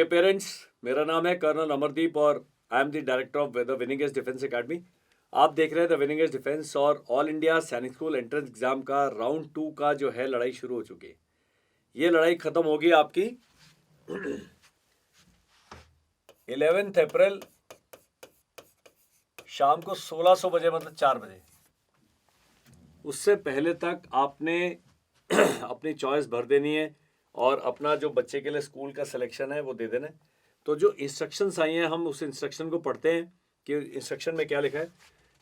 Dear parents, मेरा नाम है कर्नल अमरदीप और I am the director of the winning edge defence academy. आप देख रहे हैं द विनिंग एज डिफेंस और all India Sainik school entrance exam का राउंड 2 का जो है लड़ाई शुरू हो चुकी है। ये लड़ाई खत्म होगी आपकी 11 अप्रैल शाम को 1600 बजे, मतलब 4 बजे। उससे पहले तक आपने अपनी चॉइस भर देनी है और अपना जो बच्चे के लिए स्कूल का सिलेक्शन है वो दे देना है। तो जो इंस्ट्रक्शंस आई हैं, हम उस इंस्ट्रक्शन को पढ़ते हैं कि इंस्ट्रक्शन में क्या लिखा है।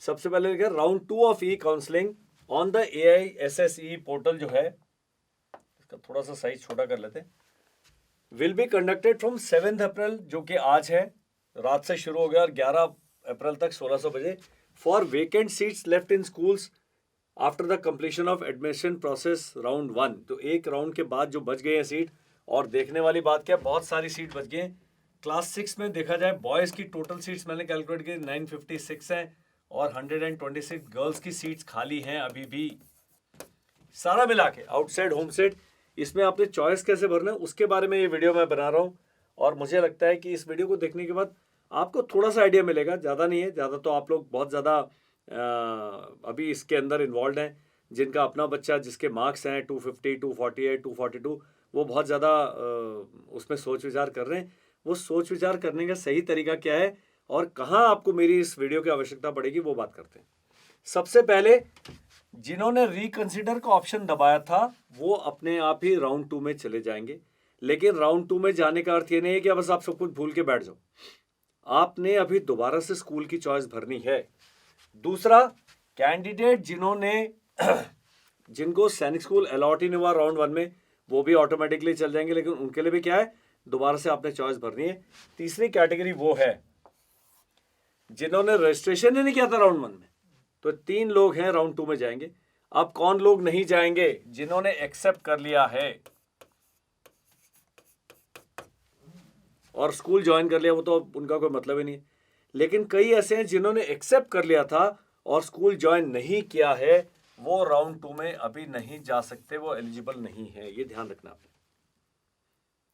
सबसे पहले लिखा है round 2 of E counselling on the AISSE portal जो है, इसका थोड़ा सा साइज छोटा कर लेते हैं, विल बी कंडक्टेड फ्रॉम 7 अप्रैल, जो कि आज है, रात से शुरू हो गया और 11 अप्रैल तक 1600 बजे, for vacant seats left in schools after the completion of admission process round 1। तो एक राउंड के बाद जो बच गए हैं सीट, और देखने वाली बात क्या, बहुत सारी सीट बच गई हैं। क्लास 6 में देखा जाए बॉयज़ की टोटल सीट्स मैंने कैलकुलेट की 956 हैं और 126 गर्ल्स की सीट्स खाली हैं अभी भी, सारा मिला के आउटसाइड होम सेट। इसमें आपने चॉइस कैसे भरना है उसके बारे में ये वीडियो मैं बना रहा हूँ, और मुझे लगता है कि इस वीडियो को देखने के बाद आपको थोड़ा सा आइडिया मिलेगा, ज़्यादा नहीं है, ज़्यादा तो आप लोग बहुत ज़्यादा अभी इसके अंदर इन्वॉल्व हैं, जिनका अपना बच्चा जिसके मार्क्स हैं 250, 248, 242, वो बहुत ज़्यादा उसमें सोच विचार कर रहे हैं। वो सोच विचार करने का सही तरीका क्या है और कहाँ आपको मेरी इस वीडियो की आवश्यकता पड़ेगी, वो बात करते हैं। सबसे पहले जिन्होंने रिकंसिडर का ऑप्शन दबाया था वो अपने आप ही राउंड 2 में चले जाएंगे, लेकिन राउंड 2 में जाने का अर्थ ये नहीं है कि बस आप सब कुछ भूल के बैठ जाओ। आपने अभी दोबारा से स्कूल की चॉइस भरनी है। दूसरा, कैंडिडेट जिनको सैनिक स्कूल अलॉट ही नहीं हुआ राउंड 1 में, वो भी ऑटोमेटिकली चल जाएंगे, लेकिन उनके लिए भी क्या है, दोबारा से आपने चॉइस भरनी है। तीसरी कैटेगरी वो है जिन्होंने रजिस्ट्रेशन ही नहीं किया था राउंड 1 में, तो 3 लोग हैं राउंड 2 में जाएंगे। अब कौन लोग नहीं जाएंगे, जिन्होंने एक्सेप्ट कर लिया है और स्कूल ज्वाइन कर लिया, वो तो उनका कोई मतलब ही नहीं है। लेकिन कई ऐसे हैं जिन्होंने एक्सेप्ट कर लिया था और स्कूल ज्वाइन नहीं किया है, वो राउंड 2 में अभी नहीं जा सकते, वो एलिजिबल नहीं है, ये ध्यान रखना आपने।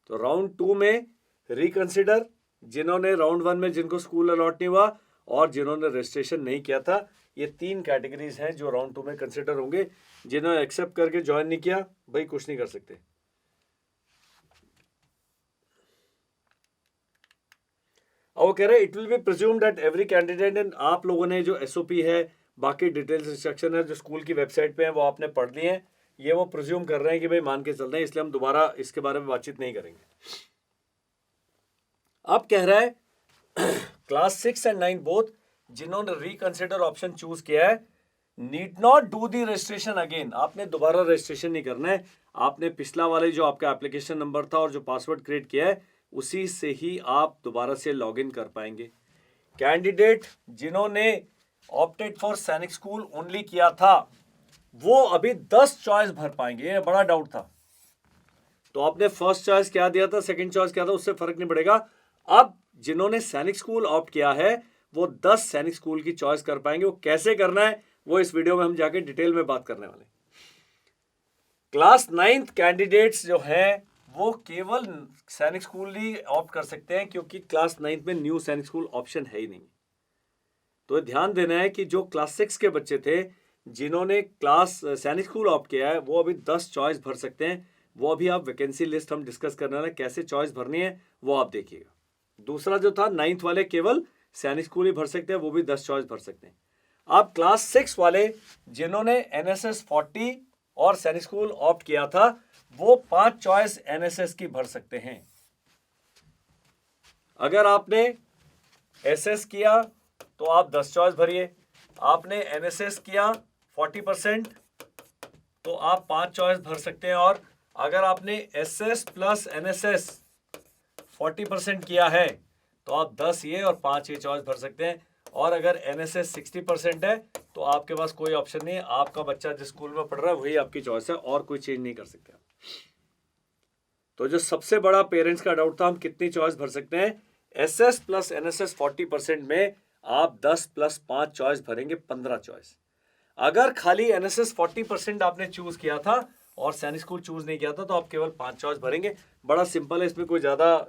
तो राउंड 2 में रिकंसिडर, जिन्होंने राउंड 1 में जिनको स्कूल अलॉट नहीं हुआ और जिन्होंने रजिस्ट्रेशन नहीं किया था, ये 3 कैटेगरीज हैं जो राउंड 2 में कंसिडर होंगे। जिन्होंने एक्सेप्ट करके ज्वाइन नहीं किया, भाई कुछ नहीं कर सकते। और वो कह रहे हैं it will be presumed that every candidate, and आप लोगों ने जो SOP है, बाकी डिटेल्स इंस्ट्रक्शन है जो स्कूल की वेबसाइट पे है, वो आपने पढ़ लिए हैं। ये वो प्रिज्यूम कर रहे हैं कि भाई मान के चल रहे हैं, इसलिए हम दोबारा इसके बारे में बातचीत नहीं करेंगे। अब कह रहा है क्लास 6 एंड 9 बोथ जिन्होंने रिकंसिडर ऑप्शन चूज किया है, need not do the registration again. आपने दोबारा रजिस्ट्रेशन नहीं करना है, आपने पिछला वाले जो आपका एप्लीकेशन नंबर था और जो पासवर्ड क्रिएट किया है उसी से ही आप दोबारा से लॉगिन कर पाएंगे। कैंडिडेट जिन्होंने ऑप्टेड फॉर सैनिक स्कूल ओनली किया था, वो अभी 10 चॉइस भर पाएंगे। ये बड़ा डाउट था, तो आपने फर्स्ट चॉइस क्या दिया था, सेकंड चॉइस क्या था, उससे फर्क नहीं पड़ेगा। अब जिन्होंने सैनिक स्कूल ऑप्ट किया है वो 10 सैनिक स्कूल की चॉइस कर पाएंगे। वो कैसे करना है वो इस वीडियो में हम जाके डिटेल में बात करने वाले। क्लास 9th कैंडिडेट्स जो हैं वो केवल सैनिक स्कूल ही ऑप्ट कर सकते हैं, क्योंकि क्लास 9th में न्यू सैनिक स्कूल ऑप्शन है ही नहीं। तो ध्यान देना है कि जो क्लास 6 के बच्चे थे जिन्होंने क्लास सैनिक स्कूल ऑप्ट किया है, वो अभी 10 चॉइस भर सकते हैं। वो अभी आप वैकेंसी लिस्ट हम डिस्कस करने वाले, कैसे चॉइस भरनी है वो आप देखिएगा। दूसरा जो था 9th वाले केवल सैनिक स्कूल ही भर सकते हैं, वो भी 10 चॉइस भर सकते हैं। अब क्लास 6 वाले जिन्होंने NSS 40 और सैनिक स्कूल ऑप्ट किया था, वो 5 चॉइस NSS की भर सकते हैं। अगर आपने SS किया तो आप 10 चॉइस भरिए, आपने NSS किया 40% तो आप 5 चॉइस भर सकते हैं, और अगर आपने SS प्लस NSS 40% किया है तो आप 10 ये और 5 ये चॉइस भर सकते हैं। और अगर NSS 60% है तो आपके पास कोई ऑप्शन नहीं है, आपका बच्चा जिस स्कूल में पढ़ रहा है वही आपकी चॉइस है, और कोई चेंज नहीं कर सकते। तो जो सबसे बड़ा पेरेंट्स का डाउट था हम कितनी चॉइस भर सकते हैं, SS प्लस NSS 40% में आप 10 प्लस 5 चॉइस भरेंगे, 15 चॉइस। अगर खाली NSS 40% आपने चूज किया था और सैनिक स्कूल चूज नहीं किया था तो आप केवल 5 चॉइस भरेंगे। बड़ा सिंपल है, इसमें कोई ज़्यादा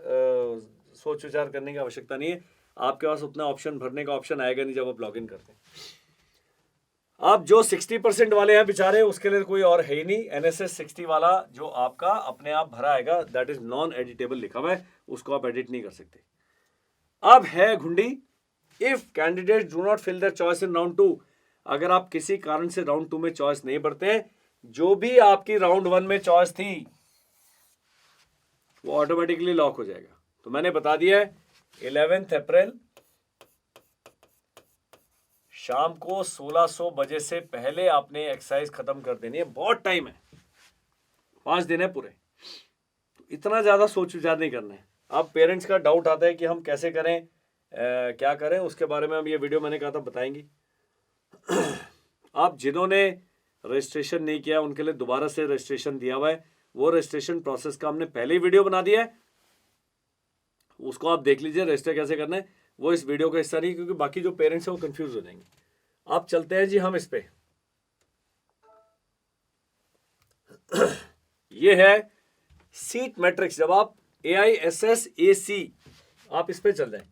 सोच विचार करने की आवश्यकता नहीं है। आपके पास उतना ऑप्शन भरने का ऑप्शन आएगा नहीं जब आप लॉग इन करते हैं। आप जो 60% वाले हैं बेचारे, उसके लिए कोई और है ही नहीं। NSS 60 वाला जो आपका अपने आप भरा आएगा, दैट इज नॉन एडिटेबल लिखा हुआ है, उसको आप एडिट नहीं कर सकते। अब है घुंडी, if candidate do not fill their choice in round 2, अगर आप किसी कारण से राउंड 2 में चॉइस नहीं भरते हैं, जो भी आपकी राउंड 1 में चॉइस थी वो ऑटोमेटिकली लॉक हो जाएगा। तो मैंने बता दिया है 11 अप्रैल शाम को 1600 बजे से पहले आपने एक्सरसाइज खत्म कर देनी है। बहुत टाइम है, 5 दिन है पूरे, तो इतना ज्यादा सोच विचार नहीं करना है। अब पेरेंट्स का डाउट आता है कि हम कैसे करें, क्या करें, उसके बारे में हम ये वीडियो मैंने कहा था बताएंगे। आप जिन्होंने रजिस्ट्रेशन नहीं किया उनके लिए दोबारा से रजिस्ट्रेशन दिया हुआ है, वो रजिस्ट्रेशन प्रोसेस का हमने पहले ही वीडियो बना दिया है, उसको आप देख लीजिए रजिस्टर कैसे करना है। वो इस वीडियो का हिस्सा नहीं, क्योंकि बाकी जो पेरेंट्स हैं वो कंफ्यूज हो जाएंगे। आप चलते हैं जी हम इस पे। ये है सीट मैट्रिक्स। जब आप AISSAC आप इस पे चल जाएं,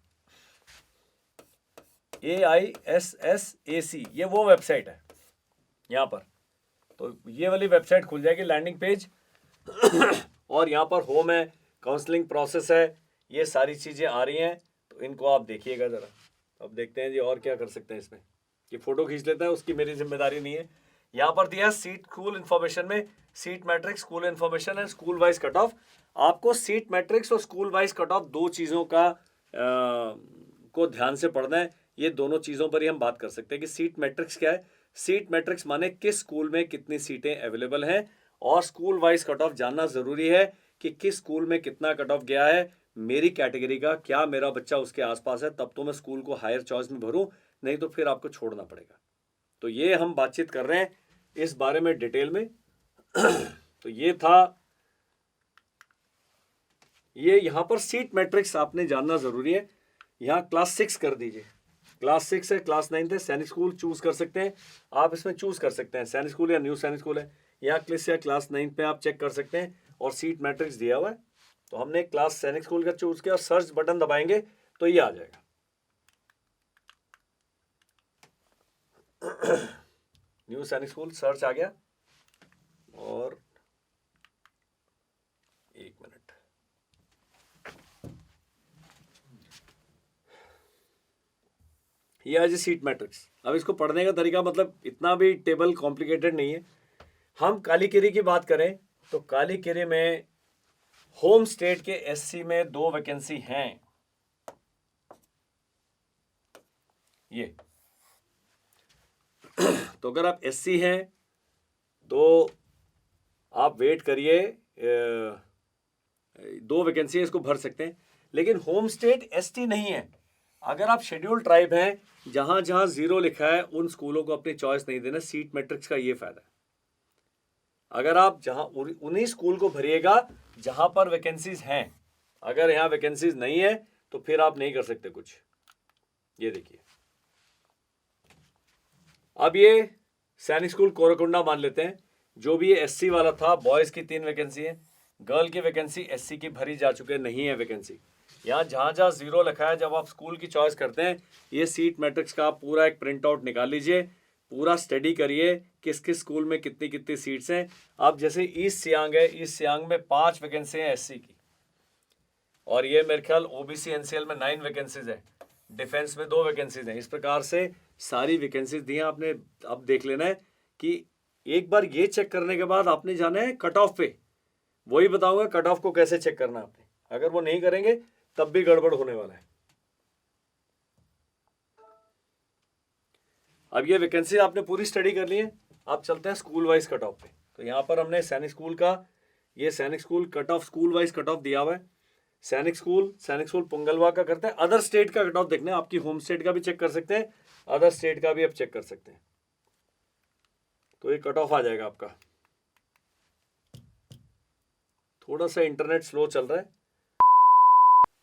AISSAC ये वो वेबसाइट है यहां पर। तो ये वाली वेबसाइट खुल जाएगी, लैंडिंग पेज, और यहां पर होम है, काउंसलिंग प्रोसेस है, ये सारी चीजें आ रही हैं। तो इनको आप देखिएगा जरा। अब देखते हैं जी और क्या कर सकते हैं इसमें। कि फोटो खींच लेता है उसकी मेरी जिम्मेदारी नहीं है। यहाँ पर दिया सीट स्कूल इन्फॉर्मेशन में seat matrix, school information and school wise cut off. आपको सीट मैट्रिक्स और स्कूल वाइज कट ऑफ दो चीज़ों का को ध्यान से पढ़ना है। ये दोनों चीज़ों पर ही हम बात कर सकते हैं कि सीट मैट्रिक्स क्या है। सीट मैट्रिक्स माने किस स्कूल में कितनी सीटें अवेलेबल हैं, और स्कूल वाइज कट ऑफ जानना ज़रूरी है कि किस स्कूल में कितना कट ऑफ गया है, मेरी कैटेगरी का, क्या मेरा बच्चा उसके आसपास है, तब तो मैं स्कूल को हायर चॉइस में भरूं, नहीं तो फिर आपको छोड़ना पड़ेगा। तो ये हम बातचीत कर रहे हैं इस बारे में डिटेल में। तो ये था, ये यहां पर सीट मैट्रिक्स आपने जानना जरूरी है। यहां क्लास 6 कर दीजिए, क्लास 6 है, क्लास 9 है, सैनिक स्कूल चूज कर सकते हैं आप। इसमें चूज कर सकते हैं सैनिक स्कूल या न्यू सैनिक स्कूल है, या क्लास 9 पे आप चेक कर सकते हैं, और सीट मैट्रिक्स दिया हुआ है। तो हमने क्लास सैनिक स्कूल का चूज किया, सर्च बटन दबाएंगे तो ये आ जाएगा। न्यू सैनिक स्कूल सर्च आ गया, और एक मिनट, ये आज सीट मैट्रिक्स। अब इसको पढ़ने का तरीका मतलब इतना भी टेबल कॉम्प्लिकेटेड नहीं है। हम कालीकेरी की बात करें तो कालीकेरी में होम स्टेट के SC में 2 वैकेंसी हैं। ये तो अगर आप SC हैं तो आप वेट करिए, 2 वैकेंसी है, इसको भर सकते हैं। लेकिन होम स्टेट ST नहीं है। अगर आप शेड्यूल ट्राइब हैं, जहां जहां 0 लिखा है उन स्कूलों को अपनी चॉइस नहीं देना। सीट मैट्रिक्स का ये फायदा है। अगर आप जहां उन्हीं स्कूल को भरिएगा जहां पर वैकेंसीज हैं। अगर यहां वैकेंसीज नहीं है तो फिर आप नहीं कर सकते कुछ। ये देखिए, अब ये सैनिक स्कूल कोरकुंडा मान लेते हैं, जो भी ये SC वाला था, बॉयज की 3 वैकेंसी है, गर्ल की वैकेंसी SC की भरी जा चुके नहीं है वैकेंसी। यहाँ जहाँ जहाँ 0 लिखा है, जब आप स्कूल की चॉइस करते हैं, ये सीट मैट्रिक्स का आप पूरा एक प्रिंट आउट निकाल लीजिए, पूरा स्टडी करिए किस किस स्कूल में कितनी कितनी सीट्स हैं। आप जैसे ईस्ट सियांग है, ईस्ट सियांग में 5 वैकेंसी हैं SC की, और ये मेरे ख्याल OBC NCL में 9 वैकेंसीज है, डिफेंस में 2 वैकेंसीज हैं। इस प्रकार से सारी वैकेंसीज दी हैं आपने। अब देख लेना है कि एक बार ये चेक करने के बाद आपने जाना है कट ऑफ पे। वही बताऊंगा कट ऑफ को कैसे चेक करना है आपने। अगर वो नहीं करेंगे तब भी गड़बड़ होने वाला है। अब ये वैकेंसी आपने पूरी स्टडी कर ली है, आप चलते हैं स्कूल वाइज कट ऑफ पे। तो यहाँ पर हमने सैनिक स्कूल का, ये सैनिक school cut off, school wise cut off दिया हुआ है। सैनिक स्कूल पुंगलवा का करते हैं। अदर स्टेट का कट ऑफ देखना है, आपकी होम स्टेट का भी चेक कर सकते हैं, अदर स्टेट का भी आप चेक कर सकते हैं। तो ये कट ऑफ आ जाएगा आपका। थोड़ा सा इंटरनेट स्लो चल रहा है।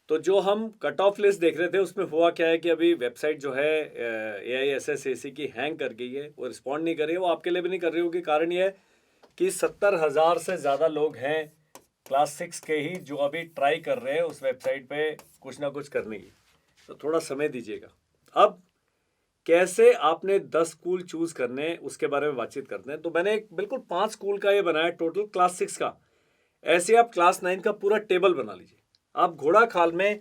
तो जो हम कट ऑफ लिस्ट देख रहे थे उसमें हुआ क्या है कि अभी वेबसाइट जो है AISSAC की हैंग कर गई है, वो रिस्पॉन्ड नहीं कर रही है। वो आपके लिए भी नहीं कर रही होगी, कारण ये है कि 70,000 से ज़्यादा लोग हैं क्लास 6 के ही जो अभी ट्राई कर रहे हैं उस वेबसाइट पे कुछ ना कुछ करने की, तो थोड़ा समय दीजिएगा। अब कैसे आपने 10 स्कूल चूज करने उसके बारे में बातचीत करते हैं। तो मैंने एक बिल्कुल 5 स्कूल का ये बनाया टोटल क्लास 6 का। ऐसे आप क्लास 9 का पूरा टेबल बना लीजिए। आप घोड़ा खाल में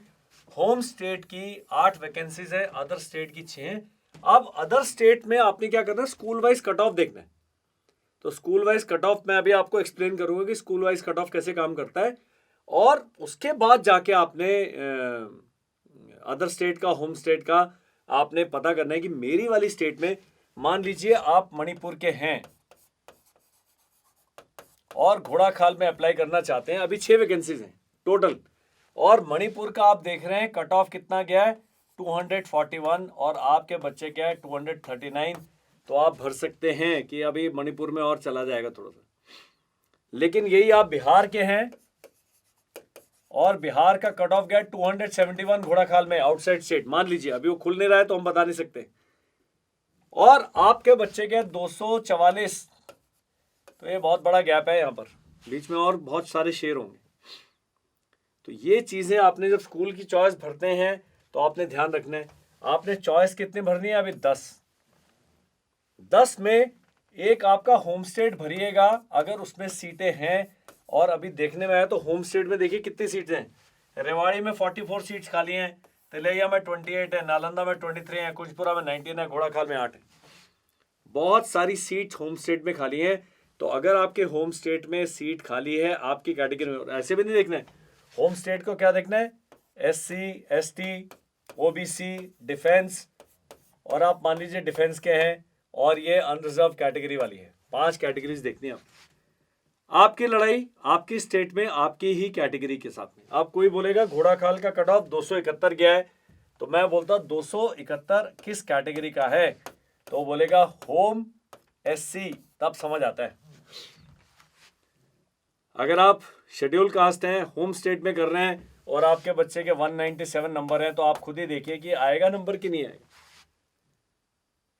होम स्टेट की 8 वैकेंसीज है, अदर स्टेट की 6 हैं। अब अदर स्टेट में आपने क्या करना है, स्कूल वाइज कट ऑफ देखना है। तो स्कूल वाइज कट ऑफ मैं अभी आपको एक्सप्लेन करूंगा कि स्कूल वाइज कट ऑफ कैसे काम करता है, और उसके बाद जाके आपने अदर स्टेट का, होम स्टेट का आपने पता करना है कि मेरी वाली स्टेट में, मान लीजिए आप मणिपुर के हैं और घोड़ा खाल में अप्लाई करना चाहते हैं। अभी 6 वैकेंसीज हैं टोटल, और मणिपुर का आप देख रहे हैं कट ऑफ कितना गया है, 241, और आपके बच्चे क्या है 239। तो आप भर सकते हैं कि अभी मणिपुर में और चला जाएगा थोड़ा सा। लेकिन यही आप बिहार के हैं और बिहार का कट ऑफ गया 271 घोड़ा खाल में आउटसाइड स्टेट। मान लीजिए अभी वो खुल नहीं रहा है तो हम बता नहीं सकते। और आपके बच्चे के 244, तो ये बहुत बड़ा गैप है यहाँ पर, बीच में और बहुत सारे शेर होंगे। तो ये चीजें आपने जब स्कूल की चॉइस भरते हैं तो आपने ध्यान रखना है। आपने चॉइस कितनी भरनी है, अभी 10 में एक आपका होम स्टेट भरिएगा अगर उसमें सीटें हैं। और अभी देखने में आया तो होम स्टेट में देखिए कितनी सीट्स हैं। रेवाड़ी में 44 सीट्स खाली हैं, तिलैया में 28 है, नालंदा में 23 है, कुचपुरा में 19 है, घोड़ा खाल में 8 है। बहुत सारी सीट होम स्टेट में खाली है। तो अगर आपके होम स्टेट में सीट खाली है आपकी कैटेगरी में, ऐसे भी नहीं देखना है होम स्टेट को, क्या देखना है, SC ST OBC डिफेंस, और आप मान लीजिए डिफेंस के हैं, और ये अनरिजर्व कैटेगरी वाली है। 5 कैटेगरीज देखनी है आपकी लड़ाई आपकी स्टेट में आपकी ही कैटेगरी के साथ में। आप कोई बोलेगा घोड़ा खाल का कट ऑफ 271 गया है, तो मैं बोलता 271 किस कैटेगरी का है, तो बोलेगा होम SC, तब समझ आता है। अगर आप शेड्यूल कास्ट हैं, होम स्टेट में कर रहे हैं और आपके बच्चे के 197 नंबर हैं, तो आप खुद ही देखिए कि आएगा नंबर कि नहीं आएगा।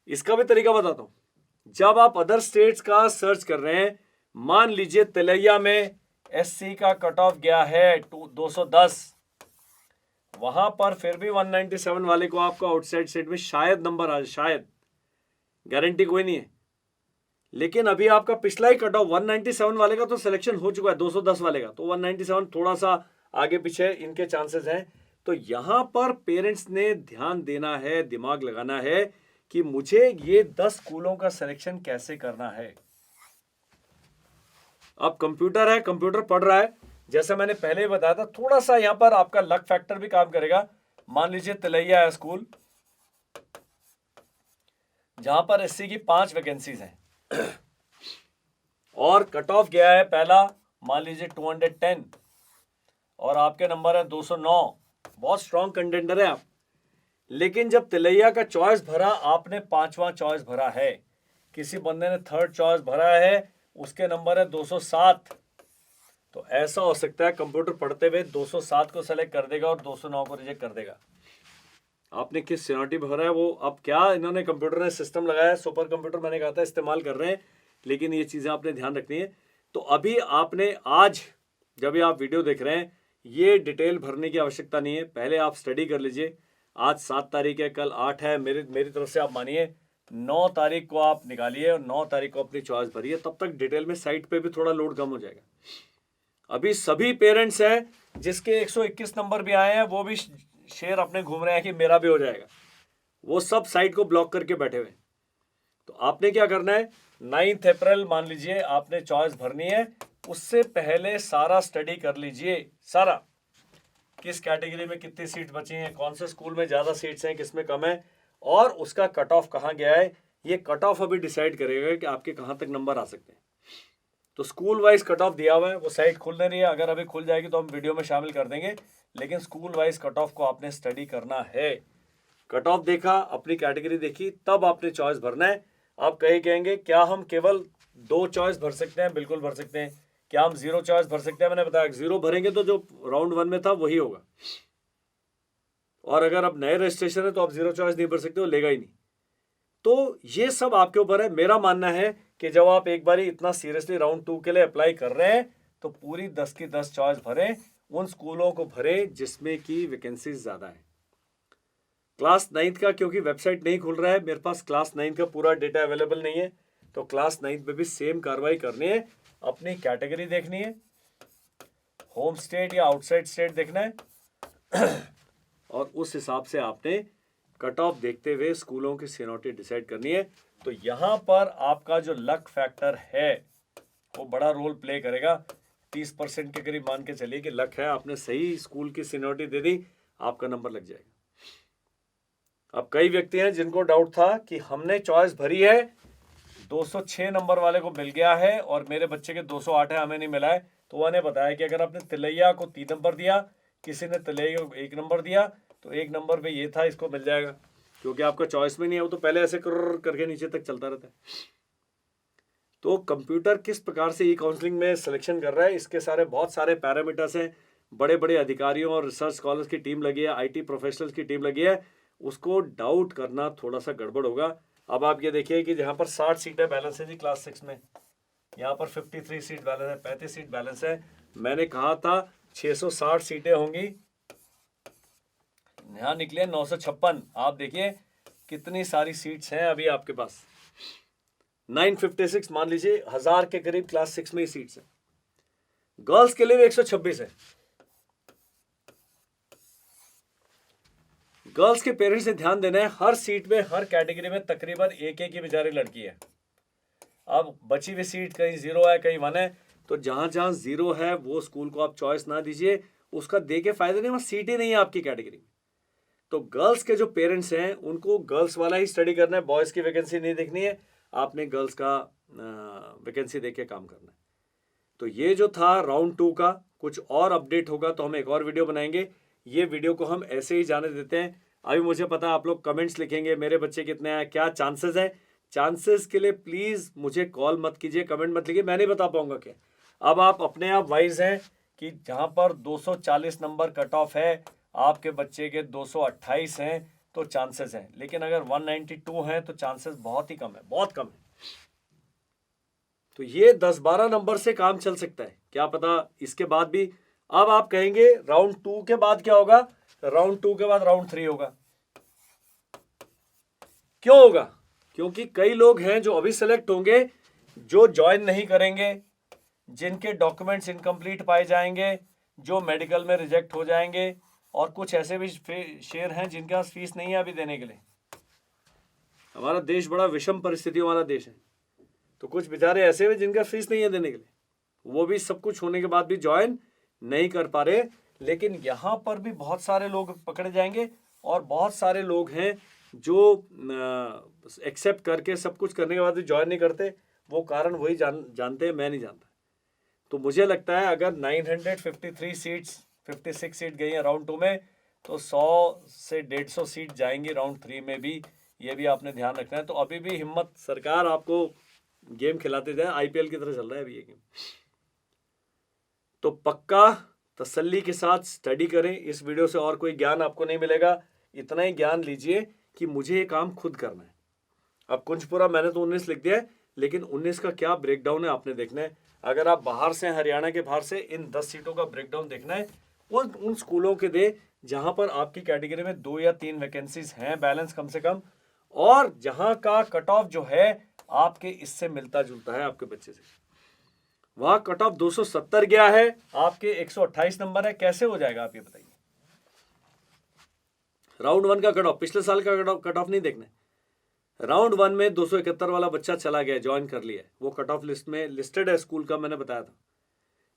इसका भी तरीका बताता हूं। जब आप अदर स्टेट्स का सर्च कर रहे हैं, मान लीजिए तिलैया में SC का कट ऑफ गया है 210, वहां पर फिर भी 197 वाले को आपको आउटसाइड स्टेट में शायद नंबर आ जाए, शायद, गारंटी कोई नहीं है। लेकिन अभी आपका पिछला ही कट ऑफ 197 वाले का तो सिलेक्शन हो चुका है, 210 वाले का, तो 197 थोड़ा सा आगे पीछे इनके चांसेस हैं। तो यहां पर पेरेंट्स ने ध्यान देना है, दिमाग लगाना है कि मुझे ये 10 स्कूलों का सिलेक्शन कैसे करना है। अब कंप्यूटर है, कंप्यूटर पढ़ रहा है, जैसे मैंने पहले ही बताया था, थोड़ा सा यहां पर आपका लक फैक्टर भी काम करेगा। मान लीजिए तिलैया है स्कूल जहां पर SC की 5 वैकेंसीज हैं और कट ऑफ गया है पहला, मान लीजिए 210, और आपके नंबर है 209, बहुत स्ट्रॉन्ग कंटेंडर है आप। लेकिन जब तिलैया का चॉइस भरा, आपने 5वां चॉइस भरा है, किसी बंदे ने 3rd चॉइस भरा है, उसके नंबर है 207, तो ऐसा हो सकता है कंप्यूटर पढ़ते हुए 207 को सेलेक्ट कर देगा और 209 को रिजेक्ट कर देगा। आपने किस सीनियरिटी भरा है वो, अब क्या इन्होंने कंप्यूटर ने सिस्टम लगाया, सुपर कंप्यूटर मैंने कहा था इस्तेमाल कर रहे हैं, लेकिन ये चीज़ें आपने ध्यान रखनी है। तो अभी आपने आज जब ये आप वीडियो देख रहे हैं, ये डिटेल भरने की आवश्यकता नहीं है, पहले आप स्टडी कर लीजिए। आज 7 तारीख है, कल 8 है, मेरी तरफ से आप मानिए 9 तारीख को आप निकालिए और 9 तारीख को अपनी चॉइस भरिए, तब तक डिटेल में साइट पे भी थोड़ा लोड कम हो जाएगा। अभी सभी पेरेंट्स हैं जिसके 121 नंबर भी आए हैं, वो भी शेयर अपने घूम रहे हैं कि मेरा भी हो जाएगा, वो सब साइट को ब्लॉक करके बैठे हुए। तो आपने क्या करना है, 9 अप्रैल मान लीजिए आपने चॉइस भरनी है, उससे पहले सारा स्टडी कर लीजिए, सारा किस कैटेगरी में कितनी सीट बची हैं, कौन से स्कूल में ज़्यादा सीट्स हैं, किस में कम है, और उसका कट ऑफ कहाँ गया है। ये कट ऑफ अभी डिसाइड करेगा कि आपके कहाँ तक नंबर आ सकते हैं। तो स्कूल वाइज कट ऑफ दिया हुआ है, वो साइट खुल नहीं रही है, अगर अभी खुल जाएगी तो हम वीडियो में शामिल कर देंगे, लेकिन स्कूल वाइज कट ऑफ को आपने स्टडी करना है। कट ऑफ देखा, अपनी कैटेगरी देखी, तब आपने चॉइस भरना है। आप कहेंगे क्या हम केवल 2 चॉइस भर सकते हैं? बिल्कुल भर सकते हैं। क्या हम 0 चॉइस भर सकते हैं? मैंने बताया 0 भरेंगे तो जो राउंड 1 में था वही होगा, और अगर अब नए रजिस्ट्रेशन है तो आप 0 चॉइस नहीं भर सकते, वो लेगा ही नहीं। तो ये सब आपके ऊपर है। मेरा मानना है कि जब आप एक बारी इतना सीरियसली राउंड 2 के लिए अप्लाई कर रहे हैं तो पूरी 10 की 10 चॉइस भरें, उन स्कूलों को भरें जिसमें की वैकेंसीज ज़्यादा है। क्लास 9th का क्योंकि वेबसाइट नहीं खुल रहा है, मेरे पास क्लास 9th का पूरा डेटा अवेलेबल नहीं है, तो क्लास 9th में भी सेम कार्रवाई करनी है। अपनी कैटेगरी देखनी है, होम स्टेट या आउटसाइड स्टेट देखना है और उस हिसाब से आपने कट ऑफ देखते हुए स्कूलों की सीनियरिटी डिसाइड करनी है। तो यहाँ पर आपका जो लक फैक्टर है वो बड़ा रोल प्ले करेगा। 30% के करीब मान के चलिए कि लक है, आपने सही स्कूल की सीनियरिटी दे दी, आपका नंबर लग जाएगा। अब कई व्यक्ति हैं जिनको डाउट था कि हमने चॉइस भरी है, 206 नंबर वाले को मिल गया है और मेरे बच्चे के 208 है, हमें नहीं मिला है। तो उन्होंने बताया कि अगर आपने तिलैया को 3 नंबर दिया, किसी ने तिलैया को 1 नंबर दिया, तो 1 नंबर पे ये था, इसको मिल जाएगा, क्योंकि आपका चॉइस में नहीं है, वो तो पहले ऐसे करके नीचे तक चलता रहता है। तो कंप्यूटर किस प्रकार से ई काउंसलिंग में सिलेक्शन कर रहा है, इसके सारे बहुत सारे पैरामीटर्स हैं। बड़े बड़े अधिकारियों और रिसर्च स्कॉलर्स की टीम लगी है, आईटी प्रोफेशनल्स की टीम लगी है, उसको डाउट करना थोड़ा सा गड़बड़ होगा। अब आप ये देखिए कि जहाँ पर 60 सीटें बैलेंस है जी क्लास 6 में, यहाँ पर 53 सीट बैलेंस है, 35 सीट बैलेंस है। मैंने कहा था 660 सीटें होंगी, यहाँ निकले 956। आप देखिए कितनी सारी सीट्स हैं अभी आपके पास, 956 मान लीजिए, 1000 के करीब क्लास 6 में ही सीट्स हैं। गर्ल्स के लिए भी 126 है। गर्ल्स के पेरेंट्स से ध्यान देना है, हर सीट में हर कैटेगरी में तकरीबन एक एक ही बेचारी लड़की है। अब बची हुई सीट कहीं 0 है कहीं 1 है, तो जहां जहां 0 है वो स्कूल को आप चॉइस ना दीजिए, उसका दे के फायदा नहीं, वहां सीट ही नहीं है आपकी कैटेगरी में। तो गर्ल्स के जो पेरेंट्स हैं उनको गर्ल्स वाला ही स्टडी करना है, बॉयज़ की वैकेंसी नहीं देखनी है, आपने गर्ल्स का वैकेंसी देख के काम करना है। तो ये जो था राउंड 2 का, कुछ और अपडेट होगा तो हम एक और वीडियो बनाएंगे। ये वीडियो को हम ऐसे ही जाने देते हैं। अभी मुझे पता है आप लोग कमेंट्स लिखेंगे, मेरे बच्चे कितने हैं, क्या चांसेस है। चांसेस के लिए प्लीज़ मुझे कॉल मत कीजिए, कमेंट मत लिखिए, मैं नहीं बता पाऊंगा क्या। अब आप अपने आप वाइज हैं कि जहाँ पर 240 नंबर कट ऑफ है, आपके बच्चे के 228 हैं तो चांसेस हैं, लेकिन अगर 192 हैं तो चांसेस बहुत ही कम है, बहुत कम है। तो ये 10-12 नंबर से काम चल सकता है, क्या पता इसके बाद भी। अब आप कहेंगे राउंड 2 के बाद क्या होगा, राउंड 2 के बाद राउंड 3 होगा। क्यों होगा? क्योंकि कई लोग हैं जो अभी सेलेक्ट होंगे जो ज्वाइन नहीं करेंगे, जिनके डॉक्यूमेंट्स इनकम्प्लीट पाए जाएंगे, जो मेडिकल में रिजेक्ट हो जाएंगे, और कुछ ऐसे भी शेर हैं जिनके पास फीस नहीं है अभी देने के लिए। हमारा देश बड़ा विषम परिस्थितियों वाला देश है, तो कुछ बेचारे ऐसे हैं जिनका फीस नहीं है देने के लिए, वो भी सब कुछ होने के बाद भी ज्वाइन नहीं कर पा रहे। लेकिन यहाँ पर भी बहुत सारे लोग पकड़े जाएंगे और बहुत सारे लोग हैं जो एक्सेप्ट करके सब कुछ करने के बाद भी ज्वाइन नहीं करते। वो कारण वही जानते हैं, मैं नहीं जानता। तो मुझे लगता है अगर 953 सीट्स 56 सीट गई हैं राउंड 2 में, तो 100 से 150 सीट जाएंगी राउंड 3 में भी, ये भी आपने ध्यान रखना है। तो अभी भी हिम्मत, सरकार आपको गेम खिलाते जाए, आईपीएल की तरह चल रहा है अभी ये गेम। तो पक्का तसल्ली के साथ स्टडी करें, इस वीडियो से और कोई ज्ञान आपको नहीं मिलेगा, इतना ही ज्ञान लीजिए कि मुझे ये काम खुद करना है। अब कुंजपुरा मैंने तो 19 लिख दिया है, लेकिन 19 का क्या ब्रेकडाउन है आपने देखना है। अगर आप बाहर से, हरियाणा के बाहर से, इन 10 सीटों का ब्रेकडाउन देखना है, उन स्कूलों के दे जहां पर आपकी कैटेगरी में 2 या 3 वैकेंसीज हैं बैलेंस कम से कम, और जहां का कट ऑफ जो है आपके इससे मिलता जुलता है आपके बच्चे से। वहां कट ऑफ 270 गया है, आपके 128 नंबर है, कैसे हो जाएगा आप ये बताइए। राउंड 1 का कट ऑफ, पिछले साल का कट ऑफ नहीं देखना है। राउंड 1 में 271 वाला बच्चा चला गया, ज्वाइन कर लिया है, वो कट ऑफ लिस्ट में लिस्टेड है स्कूल का, मैंने बताया था।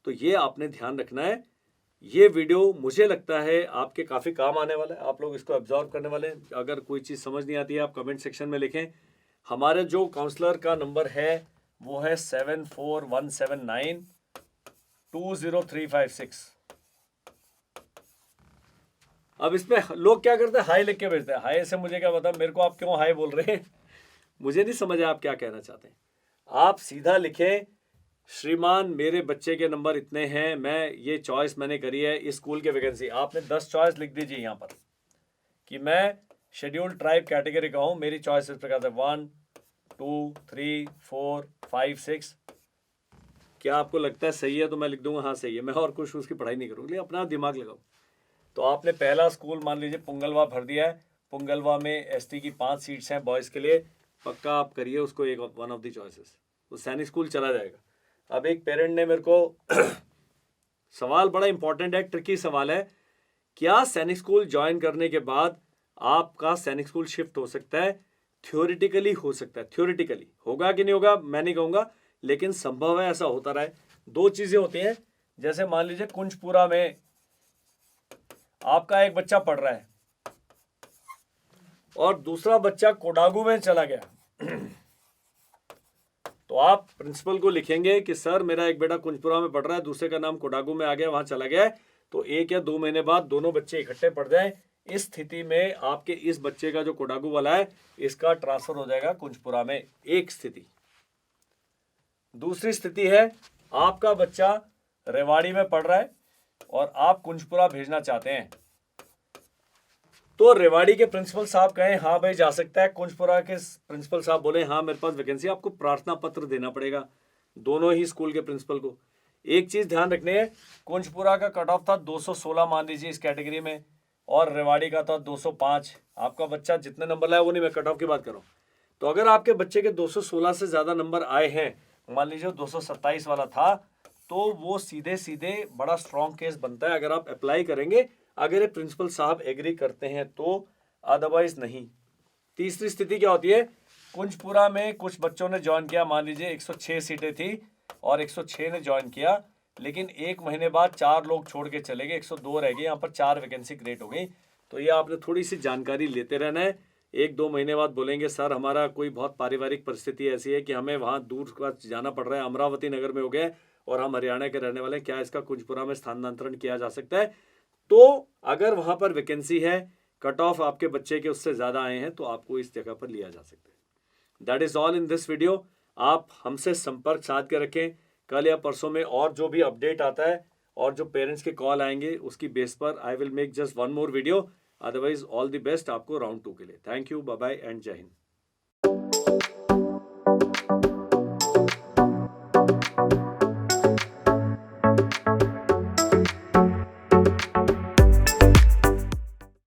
तो ये आपने ध्यान रखना है। ये वीडियो मुझे लगता है आपके काफ़ी काम आने वाला है, आप लोग इसको एब्जॉर्व करने वाले हैं। अगर कोई चीज़ समझ नहीं आती है आप कमेंट सेक्शन में लिखें। हमारे जो काउंसलर का नंबर है वो है 7417920356। अब इसमें लोग क्या करते हैं, हाई लिख के भेजते हैं। हाई से मुझे क्या पता, मेरे को आप क्यों हाई बोल रहे हैं, मुझे नहीं समझ आप क्या कहना चाहते हैं। आप सीधा लिखें, श्रीमान मेरे बच्चे के नंबर इतने हैं, मैं ये चॉइस मैंने करी है, इस स्कूल के वैकेंसी। आपने 10 चॉइस लिख दीजिए यहाँ पर कि मैं शेड्यूल्ड ट्राइब कैटेगरी का हूँ, मेरी चॉइस इस प्रकार से 1 2, 3, 4, 5, 6। क्या आपको लगता है सही है तो मैं लिख दूंगा हाँ सही है, मैं और कुछ उसकी पढ़ाई नहीं करूँगी, अपना दिमाग लगाओ। तो आपने पहला स्कूल मान लीजिए पुंगलवा भर दिया है, पुंगलवा में एसटी की 5 सीट्स हैं बॉयज़ के लिए, पक्का आप करिए उसको एक वन ऑफ द चॉइसेस, वो सैनिक स्कूल चला जाएगा। अब एक पेरेंट ने मेरे को सवाल बड़ा इंपॉर्टेंट है, ट्रिकी सवाल है, क्या सैनिक स्कूल ज्वाइन करने के बाद आपका सैनिक स्कूल शिफ्ट हो सकता है? थ्योरेटिकली हो सकता है, थ्योरेटिकली होगा कि नहीं होगा मैं नहीं कहूँगा, लेकिन संभव है ऐसा होता रहा है। दो चीज़ें होती हैं, जैसे मान लीजिए कुंजपुरा में आपका एक बच्चा पढ़ रहा है और दूसरा बच्चा कोडागू में चला गया तो आप प्रिंसिपल को लिखेंगे कि सर मेरा एक बेटा कुंजपुरा में पढ़ रहा है, दूसरे का नाम कोडागू में आ गया, वहां चला गया है, तो 1 या 2 महीने बाद दोनों बच्चे इकट्ठे पढ़ जाएं। इस स्थिति में आपके इस बच्चे का जो कोडागू वाला है इसका ट्रांसफर हो जाएगा कुंजपुरा में, एक स्थिति। दूसरी स्थिति है आपका बच्चा रेवाड़ी में पढ़ रहा है और आप कुंजपुरा भेजना चाहते हैं, तो रेवाड़ी के प्रिंसिपल साहब कहें हाँ भाई जा सकता है, कुंजपुरा के प्रिंसिपल साहब बोले हाँ मेरे पास वैकेंसी, आपको प्रार्थना पत्र देना पड़ेगा दोनों ही स्कूल के प्रिंसिपल को। एक चीज ध्यान रखनी है, कुंजपुरा का कट ऑफ था 216 मान लीजिए इस कैटेगरी में, और रेवाड़ी का था 205। आपका बच्चा जितने नंबर लाया वो नहीं, मैं कट ऑफ की बात कर रहा हूँ। तो अगर आपके बच्चे के 216 से ज्यादा नंबर आए हैं, मान लीजिए 227 वाला था, तो वो सीधे सीधे बड़ा स्ट्रॉन्ग केस बनता है अगर आप अप्लाई करेंगे, अगर ये प्रिंसिपल साहब एग्री करते हैं तो, अदरवाइज नहीं। तीसरी स्थिति क्या होती है, कुंजपुरा में कुछ बच्चों ने ज्वाइन किया, मान लीजिए 106 सीटें थी और 106 ने ज्वाइन किया, लेकिन 1 महीने बाद 4 लोग छोड़ के चले गए, 102 रह गए, यहाँ पर 4 वैकेंसी क्रिएट हो गई। तो ये आपने थोड़ी सी जानकारी लेते रहना है। 1-2 महीने बाद बोलेंगे सर हमारा कोई बहुत पारिवारिक परिस्थिति ऐसी है कि हमें वहाँ दूर का जाना पड़ रहा है, अमरावती नगर में हो गया और हम हरियाणा के रहने वाले, क्या इसका कुंजपुरा में स्थानांतरण किया जा सकता है? तो अगर वहां पर वैकेंसी है, कट ऑफ आपके बच्चे के उससे ज्यादा आए हैं, तो आपको इस जगह पर लिया जा सकता है। That is all in this video. आप हमसे संपर्क साध के रखें, कल या परसों में और जो भी अपडेट आता है और जो पेरेंट्स के कॉल आएंगे उसकी बेस पर I will make just one more video. Otherwise all the best आपको राउंड 2 के लिए। Thank you, bye bye and जय हिंद।